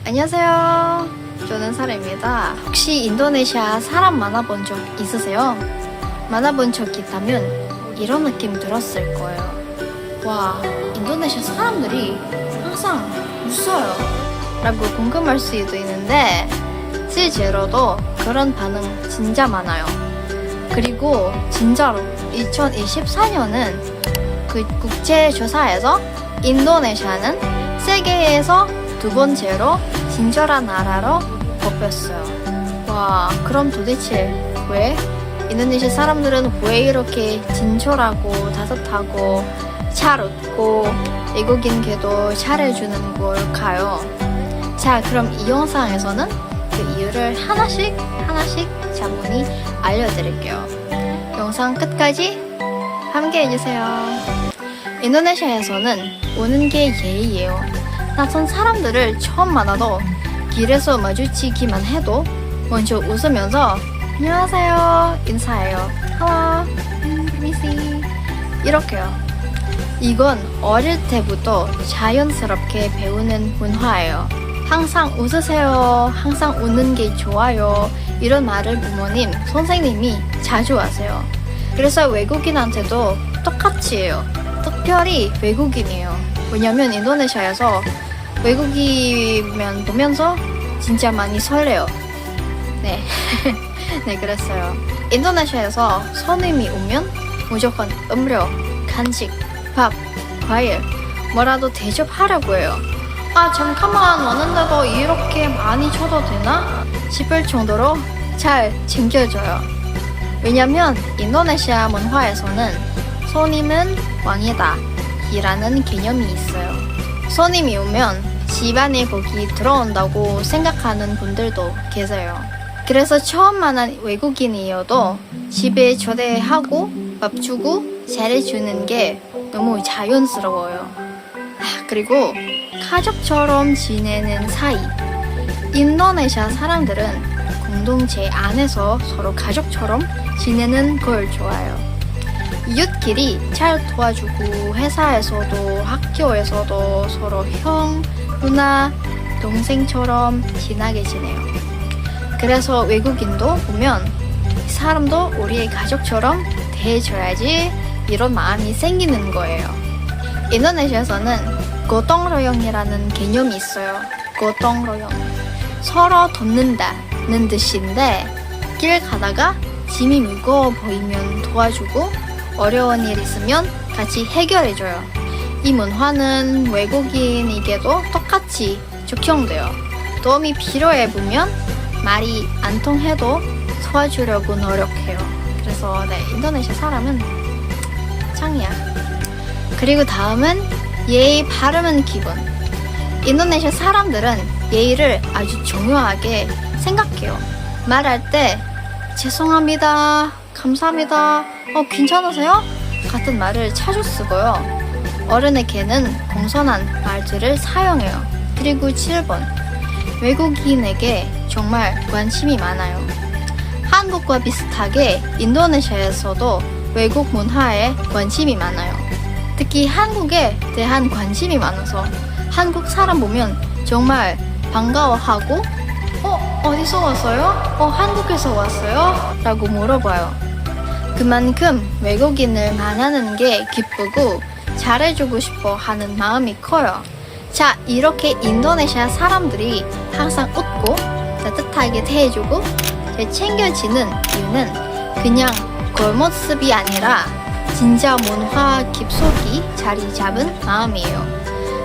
안녕하세요. 저는 사라입니다. 혹시 인도네시아 사람 만나본 적 있으세요? 만나본 적 있다면 이런 느낌 들었을 거예요. 와, 인도네시아 사람들이 항상 웃어요 라고 궁금할 수도 있는데 실제로도 그런 반응 진짜 많아요. 그리고 진짜로 2024년은 그 국제조사에서 인도네시아는 세계에서 두 번째로 친절한 나라로 뽑혔어요. 와, 그럼 도대체 왜? 인도네시아 사람들은 왜 이렇게 친절하고 따뜻하고 잘 웃고 외국인께도 잘해주는 걸까요? 자, 그럼 이 영상에서는 그 이유를 하나씩 차분히 알려드릴게요. 영상 끝까지 함께 해주세요. 인도네시아에서는 우는 게 예의예요. 낯선 사람들을 처음 만나도 길에서 마주치기만 해도 먼저 웃으면서 안녕하세요 인사해요. Hello, Missy 이렇게요. 이건 어릴 때부터 자연스럽게 배우는 문화예요. 항상 웃으세요. 항상 웃는 게 좋아요. 이런 말을 부모님, 선생님이 자주 하세요. 그래서 외국인한테도 똑같이 해요. 특별히 외국인이에요. 왜냐면 인도네시아에서 외국인만 보면서 진짜 많이 설레요. 네. 네, 그랬어요. 인도네시아에서 손님이 오면 무조건 음료, 간식, 밥, 과일 뭐라도 대접하려고 해요. 아, 잠깐만 왔는데도 이렇게 많이 줘도 되나? 싶을 정도로 잘 챙겨줘요. 왜냐면 인도네시아 문화에서는 손님은 왕이다 이라는 개념이 있어요. 손님이 오면 집안에 복이 들어온다고 생각하는 분들도 계세요. 그래서 처음 만난 외국인이어도 집에 초대하고 밥 주고 잘해주는 게 너무 자연스러워요. 그리고 가족처럼 지내는 사이. 인도네시아 사람들은 공동체 안에서 서로 가족처럼 지내는 걸 좋아해요. 이웃끼리 잘 도와주고 회사에서도 학교에서도 서로 형, 누나, 동생처럼 친하게 지내요. 그래서 외국인도 보면 이 사람도 우리의 가족처럼 대해줘야지 이런 마음이 생기는 거예요. 인도네시아에서는 고통로용이라는 개념이 있어요. 고통로용. 서로 돕는다는 뜻인데 길 가다가 짐이 무거워 보이면 도와주고 어려운 일 있으면 같이 해결해줘요. 이 문화는 외국인에게도 똑같이 적용돼요. 도움이 필요해 보면 말이 안 통해도 도와주려고 노력해요. 그래서 네, 인도네시아 사람은 짱이야. 그리고 다음은 예의 바르는 기분. 인도네시아 사람들은 예의를 아주 중요하게 생각해요. 말할 때 죄송합니다, 감사합니다, 괜찮으세요? 같은 말을 자주 쓰고요. 어른에게는 공손한 말들을 사용해요. 그리고 7번. 외국인에게 정말 관심이 많아요. 한국과 비슷하게 인도네시아에서도 외국 문화에 관심이 많아요. 특히 한국에 대한 관심이 많아서 한국 사람 보면 정말 반가워하고 어디서 왔어요? 한국에서 왔어요? 라고 물어봐요. 그만큼 외국인을 만나는 게 기쁘고 잘해주고 싶어 하는 마음이 커요. 자, 이렇게 인도네시아 사람들이 항상 웃고 따뜻하게 대해주고 잘 챙겨지는 이유는 그냥 겉모습이 아니라 진짜 문화 깊숙이 자리 잡은 마음이에요.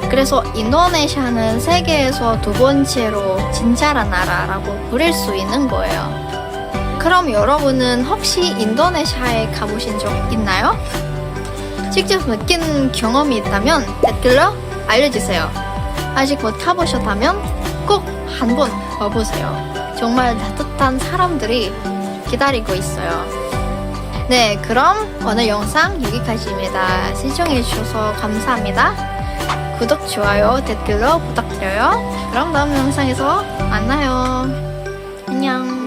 그래서 인도네시아는 세계에서 두 번째로 친절한 나라라고 부를 수 있는 거예요. 그럼 여러분은 혹시 인도네시아에 가보신 적 있나요? 직접 느낀 경험이 있다면 댓글로 알려주세요. 아직 못 가보셨다면 꼭 한번 와보세요. 정말 따뜻한 사람들이 기다리고 있어요. 네, 그럼 오늘 영상 여기까지입니다. 시청해주셔서 감사합니다. 구독, 좋아요, 댓글로 부탁드려요. 그럼 다음 영상에서 만나요. 안녕.